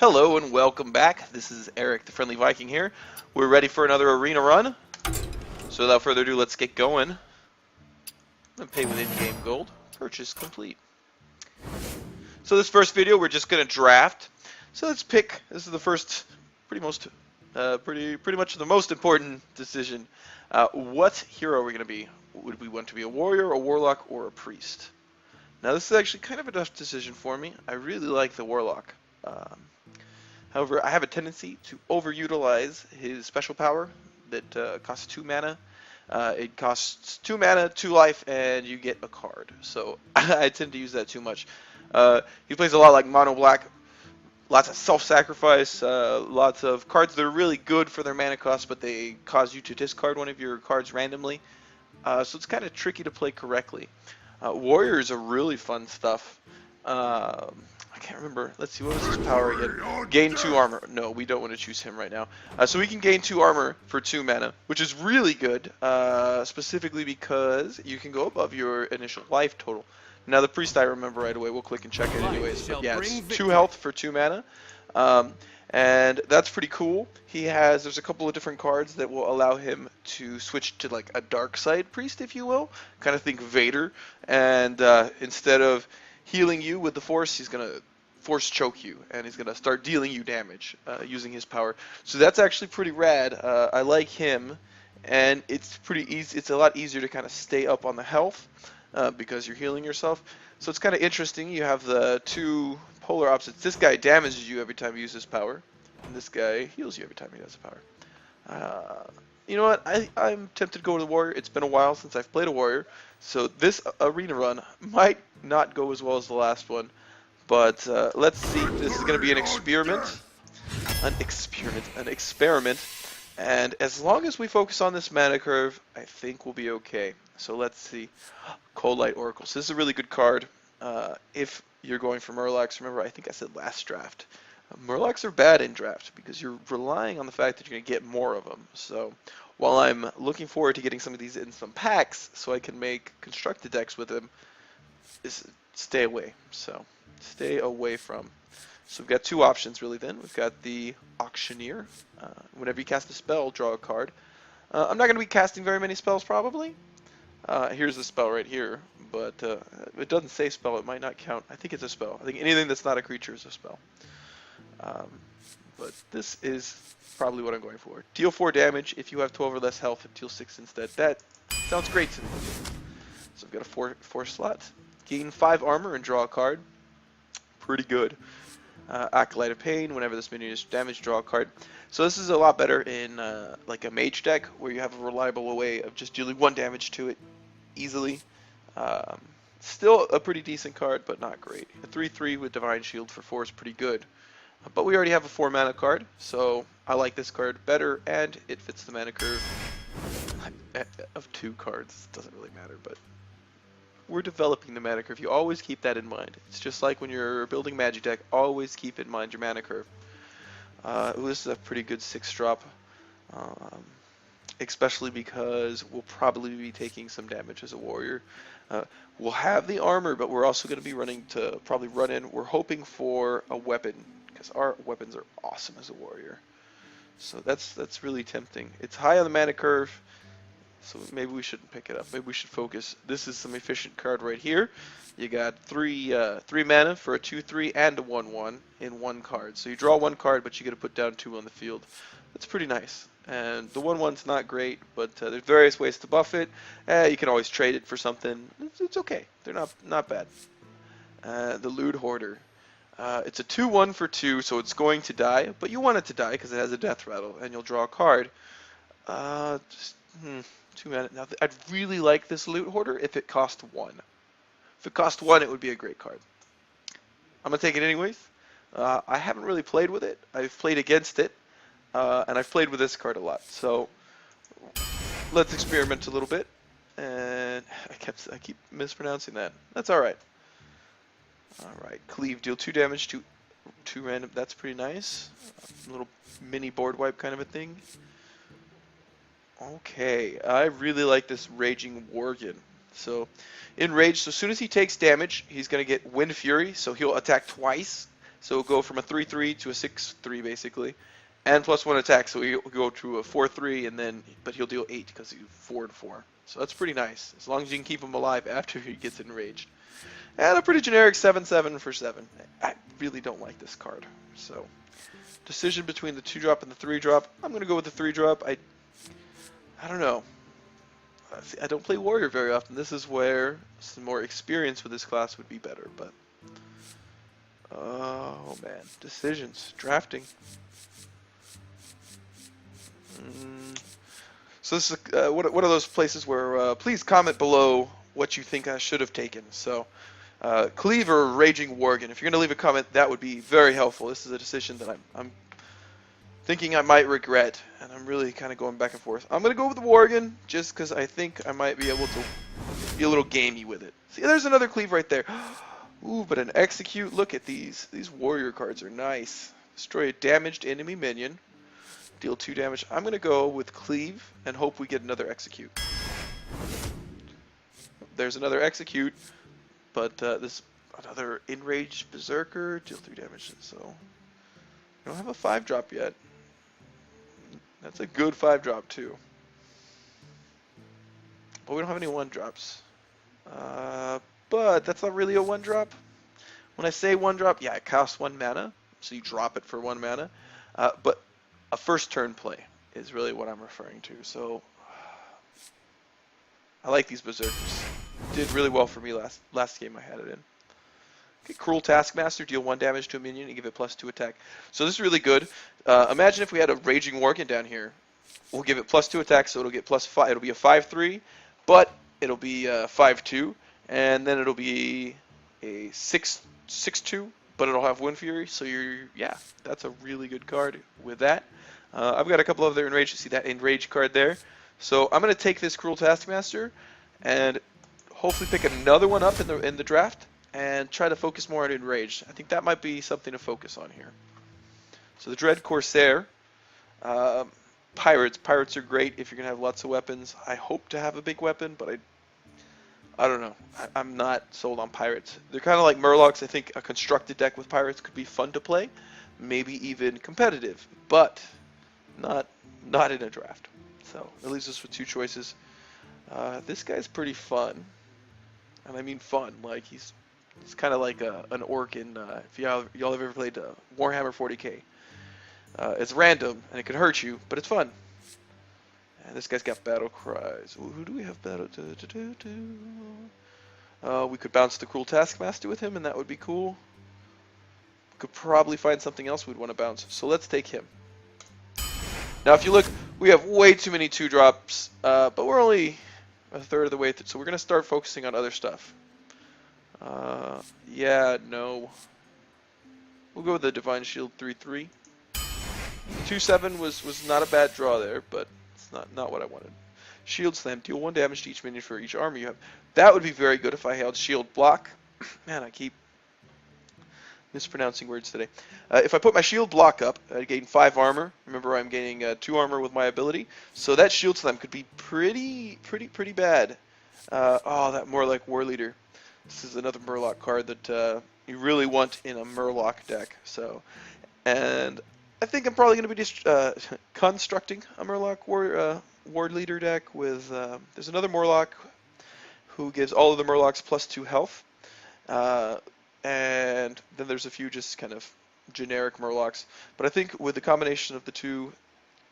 Hello and welcome back. This is Eric, the Friendly Viking here. We're ready for another arena run. So without further ado, let's get going. I'm going to pay with in-game gold. Purchase complete. So this first video, we're just going to draft. So let's pick. This is the first, pretty much the most important decision. What hero are we going to be? Would we want to be a warrior, a warlock, or a priest? Now this is actually kind of a tough decision for me. I really like the warlock. However, I have a tendency to overutilize his special power that costs 2 mana. It costs 2 mana, 2 life, and you get a card. So I tend to use that too much. He plays a lot like mono black, lots of self-sacrifice, lots of cards that are really good for their mana cost, but they cause you to discard one of your cards randomly. So it's kind of tricky to play correctly. Warriors are really fun stuff. I can't remember. Let's see, what was his power again? Gain 2 armor. No, we don't want to choose him right now. So we can gain 2 armor for 2 mana, which is really good, specifically because you can go above your initial life total. Now the priest I remember right away. We'll click and check it anyways. But yeah, it's 2 health for 2 mana. And that's pretty cool. There's a couple of different cards that will allow him to switch to like a dark side priest, if you will. Kind of think Vader. And instead of healing you with the force, he's going to force choke you, and he's going to start dealing you damage using his power. So that's actually pretty rad. I like him, and it's pretty easy. It's a lot easier to kind of stay up on the health because you're healing yourself. So it's kind of interesting. You have the two polar opposites. This guy damages you every time you use his power, and this guy heals you every time he does a power. You know what? I'm tempted to go to the warrior. It's been a while since I've played a warrior, so this arena run might not go as well as the last one. But let's see. This is going to be an experiment. An experiment. And as long as we focus on this mana curve, I think we'll be okay. So let's see. Cold Light Oracle. So this is a really good card. If you're going for Murlocs, remember I think I said last draft. Murlocs are bad in draft because you're relying on the fact that you're going to get more of them. So while I'm looking forward to getting some of these in some packs so I can make constructed decks with them, stay away. So stay away from. So we've got 2 options really then. We've got the Auctioneer. Whenever you cast a spell, draw a card. I'm not going to be casting very many spells probably. Here's the spell right here, but it doesn't say spell. It might not count. I think it's a spell. I think anything that's not a creature is a spell. But this is probably what I'm going for. Deal 4 damage. If you have 12 or less health, deal 6 instead. That sounds great to me. So I've got a 4 slot. Gain 5 armor and draw a card. Pretty good. Acolyte of Pain. Whenever this minion is damaged, draw a card. So this is a lot better in like a mage deck where you have a reliable way of just dealing 1 damage to it easily. Still a pretty decent card, but not great. A 3/3 with Divine Shield for 4 is pretty good. But we already have a 4 mana card, so I like this card better, and it fits the mana curve of 2 cards. It doesn't really matter, but we're developing the mana curve. You always keep that in mind. It's just like when you're building Magic deck, always keep in mind your mana curve. This is a pretty good 6-drop, especially because we'll probably be taking some damage as a warrior. We'll have the armor, but we're also going to be running to probably run in. We're hoping for a weapon, because our weapons are awesome as a warrior. So that's really tempting. It's high on the mana curve, so maybe we shouldn't pick it up. Maybe we should focus. This is some efficient card right here. You got 3 mana for a 2/3 and a 1/1 in 1 card. So you draw 1 card, but you get to put down 2 on the field. That's pretty nice. And the 1/1's not great, but there's various ways to buff it. You can always trade it for something. It's okay. They're not bad. The Lewd Hoarder. It's a 2/1 for 2, so it's going to die, but you want it to die because it has a death rattle, and you'll draw a card. 2 mana. Now, I'd really like this Loot Hoarder if it cost 1. If it cost 1, it would be a great card. I'm going to take it anyways. I haven't really played with it. I've played against it, and I've played with this card a lot. So let's experiment a little bit. And I keep mispronouncing that. That's all right. Alright, Cleave, deal 2 damage to 2 random. That's pretty nice. A little mini board wipe kind of a thing. Okay, I really like this Raging Worgen. So, in Rage, so as soon as he takes damage, he's going to get Wind Fury, so he'll attack twice. So we'll go from a 3/3 to a 6/3 basically, and +1 attack. So we'll go to a 4/3, and then but he'll deal 8 because he's 4/4. So that's pretty nice, as long as you can keep him alive after he gets enraged. And a pretty generic 7/7 for 7. I really don't like this card. So decision between the 2-drop and the 3-drop. I'm gonna go with the 3-drop. I don't know. I don't play Warrior very often. This is where some more experience with this class would be better, but oh man, decisions, drafting. So this is one of those places where please comment below what you think I should have taken. So Cleaver, Raging Worgen. If you're gonna leave a comment, that would be very helpful. This is a decision that I'm thinking I might regret, and I'm really kind of going back and forth. I'm gonna go with the Worgen just because I think I might be able to be a little gamey with it. See, there's another Cleave right there. Ooh, but an Execute. Look at these. These Warrior cards are nice. Destroy a damaged enemy minion. Deal 2 damage. I'm gonna go with Cleave and hope we get another Execute. There's another Execute, but this another Enraged Berserker. Deal 3 damage. So we don't have a 5-drop yet. That's a good 5-drop too. But we don't have any 1-drops. But that's not really a 1-drop. When I say 1-drop, yeah, it costs 1 mana, so you drop it for 1 mana. But a first turn play is really what I'm referring to. So I like these Berserkers. Did really well for me last game I had it in. Okay, Cruel Taskmaster, deal 1 damage to a minion and give it +2 attack. So this is really good. Imagine if we had a Raging Worgen down here. We'll give it +2 attack, so it'll get +5. It'll be a 5/3, but it'll be 5/2, and then it'll be a 6/2, but it'll have Wind Fury. So yeah, that's a really good card with that. I've got a couple other Enraged. You see that Enraged card there. So I'm gonna take this Cruel Taskmaster and hopefully pick another one up in the draft, and try to focus more on Enraged. I think that might be something to focus on here. So the Dread Corsair. Pirates. Pirates are great if you're going to have lots of weapons. I hope to have a big weapon, but I don't know. I'm not sold on Pirates. They're kind of like Murlocs. I think a constructed deck with Pirates could be fun to play. Maybe even competitive, but not in a draft. So it leaves us with 2 choices. This guy's pretty fun. And I mean fun. Like he's kind of like an orc in, if y'all have ever played Warhammer 40k. It's random, and it can hurt you, but it's fun. And this guy's got battle cries. Ooh, who do we have battle? We could bounce the Cruel Taskmaster with him, and that would be cool. We could probably find something else we'd want to bounce, so let's take him. Now, if you look, we have way too many 2-drops, but we're only a third of the way through, so we're going to start focusing on other stuff. Yeah, no. We'll go with the Divine Shield 3/3. 2/7 was not a bad draw there, but it's not what I wanted. Shield Slam, deal 1 damage to each minion for each armor you have. That would be very good if I held Shield Block. Man, I keep mispronouncing words today. If I put my Shield Block up, I gain 5 armor. Remember, I'm gaining 2 armor with my ability, so that Shield Slam could be pretty bad. Oh, that more like War Leader. This is another Murloc card that you really want in a Murloc deck. So, and I think I'm probably going to be constructing a Murloc War Leader deck with. There's another Murloc who gives all of the Murlocs +2 health, and then there's a few just kind of generic Murlocs. But I think with the combination of the 2,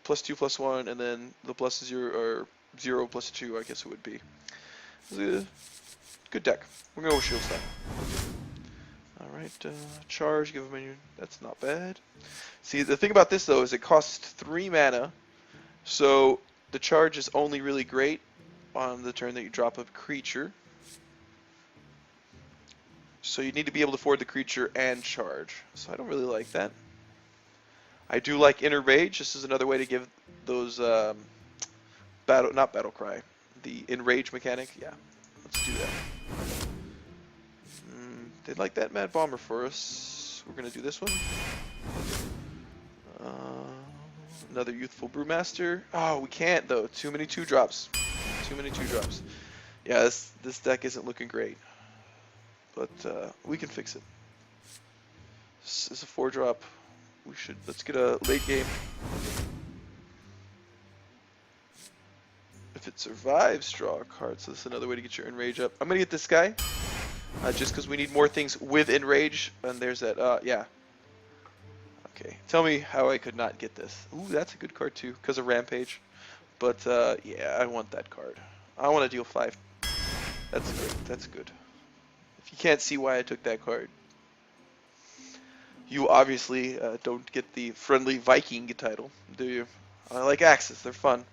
+2/+1, and then the +0 or 0/2, I guess it would be. It's a good deck. We're going to go with Shield Slam. Alright, charge, give a minion. That's not bad. See, the thing about this, though, is it costs 3 mana. So the charge is only really great on the turn that you drop a creature. So you need to be able to afford the creature and charge. So I don't really like that. I do like Inner Rage. This is another way to give those not Battle Cry, the Enrage mechanic. Yeah, let's do that. They like that Mad Bomber for us. We're gonna do this one. Another Youthful Brewmaster. Oh, we can't though. Too many 2-drops. Too many 2-drops. Yeah, this deck isn't looking great, but we can fix it. This is a 4-drop. Let's get a late game. If it survives, draw a card. So this is another way to get your enrage up. I'm gonna get this guy, just because we need more things with enrage. And there's that. Yeah. Okay. Tell me how I could not get this. Ooh, that's a good card too, because of rampage. But yeah, I want that card. I want to deal 5. That's good. That's good. If you can't see why I took that card, you obviously don't get the friendly Viking title, do you? I like axes. They're fun.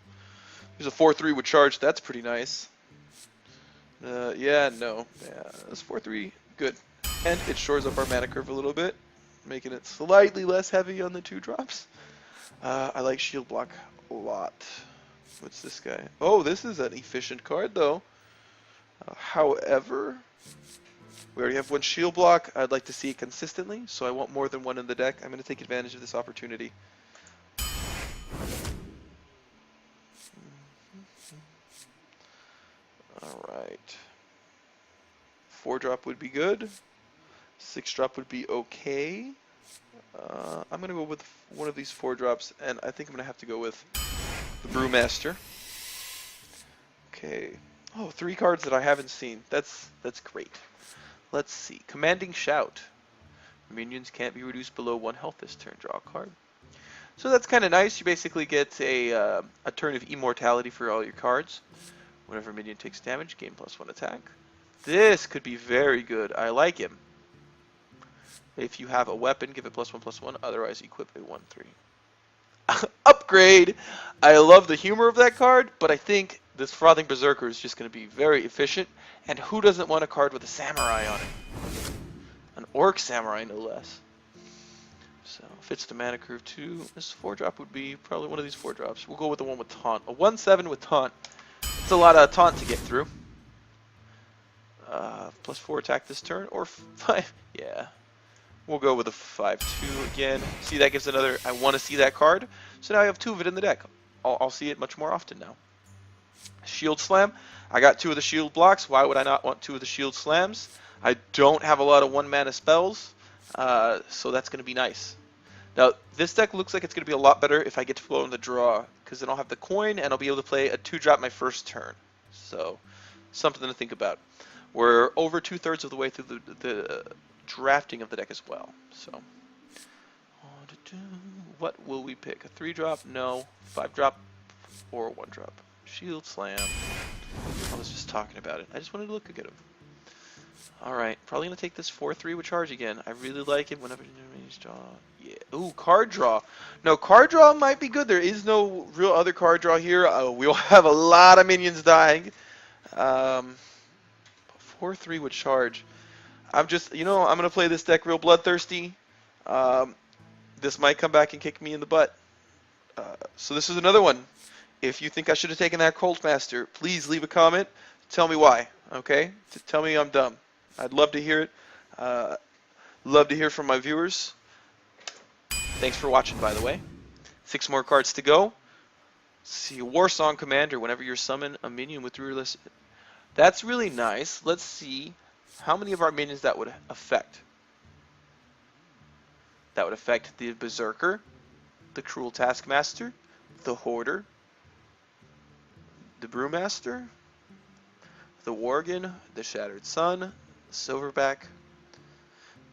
There's a 4-3 with charge. That's pretty nice. Yeah, no. Yeah, that's 4-3. Good. And it shores up our mana curve a little bit, making it slightly less heavy on the 2-drops. I like shield block a lot. What's this guy? Oh, this is an efficient card, though. However, we already have 1 shield block. I'd like to see it consistently, so I want more than 1 in the deck. I'm going to take advantage of this opportunity. Alright. 4-drop would be good. 6-drop would be okay. I'm going to go with one of these 4-drops, and I think I'm going to have to go with the Brewmaster. Okay. Oh, 3 cards that I haven't seen. That's great. Let's see. Commanding Shout. Minions can't be reduced below 1 health this turn. Draw a card. So that's kind of nice. You basically get a turn of immortality for all your cards. Whenever a minion takes damage, gain +1 attack. This could be very good. I like him. If you have a weapon, give it +1/+1. Otherwise, equip a 1/3. Upgrade! I love the humor of that card, but I think this Frothing Berserker is just going to be very efficient. And who doesn't want a card with a samurai on it? An orc samurai, no less. So, fits the mana curve too. This 4-drop would be probably one of these 4-drops. We'll go with the one with taunt. A 1/7 with taunt. It's a lot of taunt to get through. +4 attack this turn, or 5. Yeah. We'll go with a 5/2 again. See, that gives another. I want to see that card. So now I have 2 of it in the deck. I'll see it much more often now. Shield Slam. I got 2 of the shield blocks. Why would I not want 2 of the shield slams? I don't have a lot of 1-mana spells, so that's going to be nice. Now, this deck looks like it's going to be a lot better if I get to flow in the draw, because then I'll have the coin and I'll be able to play a 2-drop my first turn. So, something to think about. We're over 2/3 of the way through the drafting of the deck as well. So, what will we pick? A 3-drop? No. 5-drop or a 1-drop? Shield Slam. I was just talking about it. I just wanted to look at him. Alright, probably going to take this 4-3 with charge again. I really like it whenever you draw. Yeah. Ooh, card draw. No, card draw might be good. There is no real other card draw here. We'll have a lot of minions dying. 4-3 with charge. I'm going to play this deck real bloodthirsty. This might come back and kick me in the butt. So this is another one. If you think I should have taken that Cult Master, please leave a comment. Tell me why, okay? Tell me I'm dumb. I'd love to hear it. Love to hear from my viewers. Thanks for watching, by the way. 6 more cards to go. See, Warsong Commander. Whenever you summon a minion with ruleless, that's really nice. Let's see how many of our minions that would affect. That would affect the Berserker, the Cruel Taskmaster, the Hoarder, the Brewmaster, the Worgen, the Shattered Sun, the Silverback.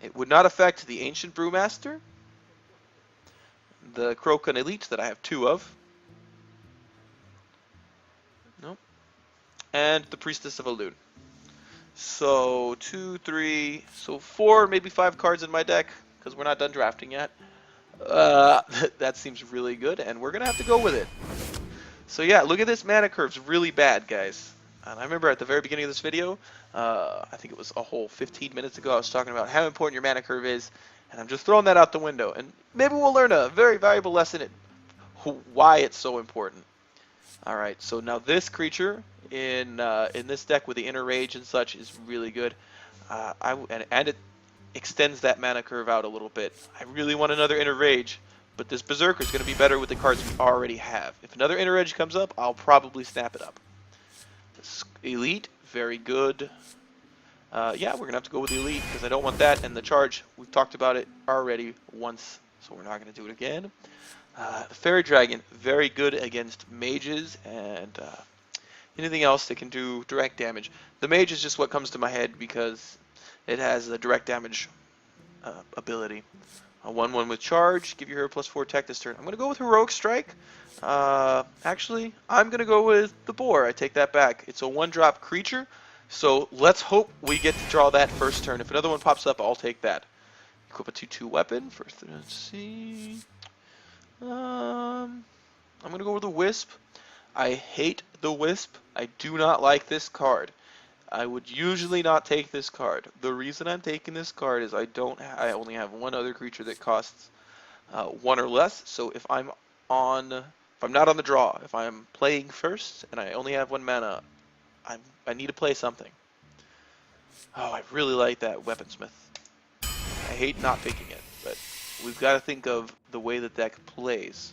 It would not affect the Ancient Brewmaster, the Krokan Elite that I have 2 of. Nope. And the Priestess of Elune. So 2, 3, so 4, maybe 5 cards in my deck, because we're not done drafting yet. That seems really good, and we're going to have to go with it. So yeah, look at this mana curve's really bad, guys. And I remember at the very beginning of this video, I think it was a whole 15 minutes ago, I was talking about how important your mana curve is, and I'm just throwing that out the window. And maybe we'll learn a very valuable lesson in why it's so important. Alright, so now this creature in this deck with the Inner Rage and such is really good. And it extends that mana curve out a little bit. I really want another Inner Rage. But this Berserker is going to be better with the cards we already have. If another Inner Edge comes up, I'll probably snap it up. This Elite, very good. Yeah, we're going to have to go with the elite because I don't want that. And the charge, we've talked about it already once, so we're not going to do it again. The Fairy Dragon, very good against mages and anything else that can do direct damage. The mage is just what comes to my head because it has a direct damage ability. A 1/1 with charge, give your hero +4 attack this turn. I'm going to go with Heroic Strike. Actually, I'm going to go with the Boar. I take that back. It's a 1-drop creature, so let's hope we get to draw that first turn. If another one pops up, I'll take that. Equip a 2/2 weapon. First, let's see. I'm going to go with the Wisp. I hate the Wisp. I do not like this card. I would usually not take this card. The reason I'm taking this card is I only have one other creature that costs 1 or less. So if I'm not on the draw, if I'm playing first and I only have 1 mana, I need to play something. Oh, I really like that Weaponsmith. I hate not picking it, but we've got to think of the way the deck plays.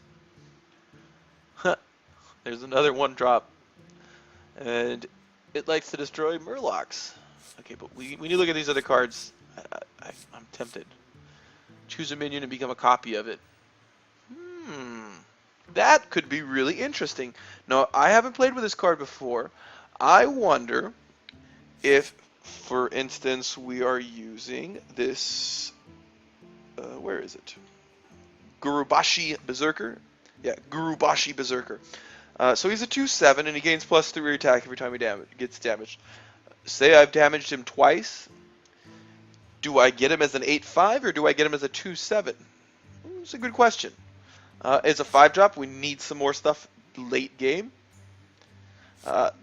There's another 1-drop, and it likes to destroy Murlocs. Okay, but when you look at these other cards, I'm tempted. Choose a minion and become a copy of it. That could be really interesting. Now, I haven't played with this card before. I wonder if, for instance, we are using this... where is it? Gurubashi Berserker? Yeah, Gurubashi Berserker. So he's a 2/7 and he gains +3 attack every time he gets damaged. Say I've damaged him twice. Do I get him as an 8/5 or do I get him as a 2/7? It's a good question. It's a 5-drop. We need some more stuff late game.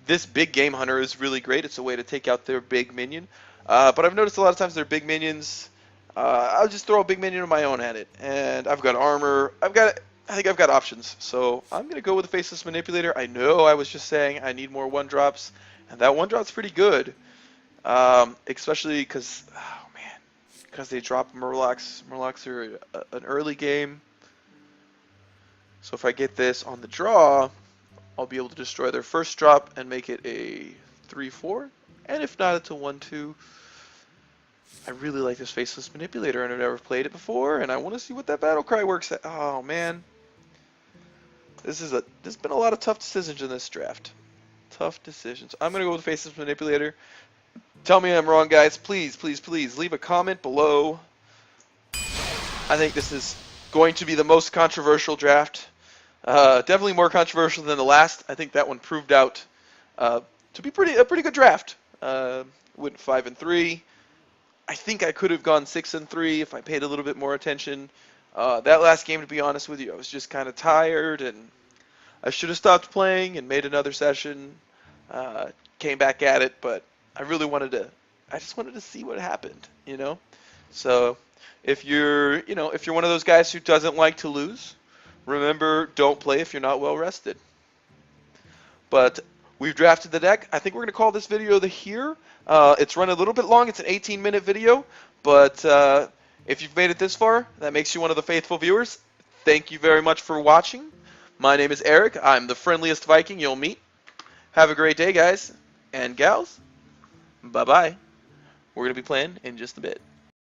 This big game hunter is really great. It's a way to take out their big minion. But I've noticed a lot of times their big minions, I'll just throw a big minion of my own at it. And I've got armor. I think I've got options, so I'm going to go with the Faceless Manipulator. I know I was just saying I need more 1-drops, and that 1-drop's pretty good, especially because, oh man, because they drop Murlocs. Murlocs are an early game, so if I get this on the draw, I'll be able to destroy their first drop and make it a 3/4, and if not, it's a 1/2. I really like this Faceless Manipulator, and I've never played it before, and I want to see what that battle cry works at. Oh man. There's been a lot of tough decisions in this draft. Tough decisions. I'm going to go with Faceless Manipulator. Tell me I'm wrong, guys. Please, please, please leave a comment below. I think this is going to be the most controversial draft. Definitely more controversial than the last. I think that one proved out to be a pretty good draft. Went 5-3. I think I could have gone 6-3 if I paid a little bit more attention. That last game, to be honest with you, I was just kind of tired, and I should have stopped playing and made another session. Came back at it, but I really I just wanted to see what happened, you know? So if you're one of those guys who doesn't like to lose, remember, don't play if you're not well rested. But we've drafted the deck. I think we're going to call this video here. It's run a little bit long. It's an 18-minute video, but if you've made it this far, that makes you one of the faithful viewers. Thank you very much for watching. My name is Eric. I'm the friendliest Viking you'll meet. Have a great day, guys and gals. Bye-bye. We're going to be playing in just a bit.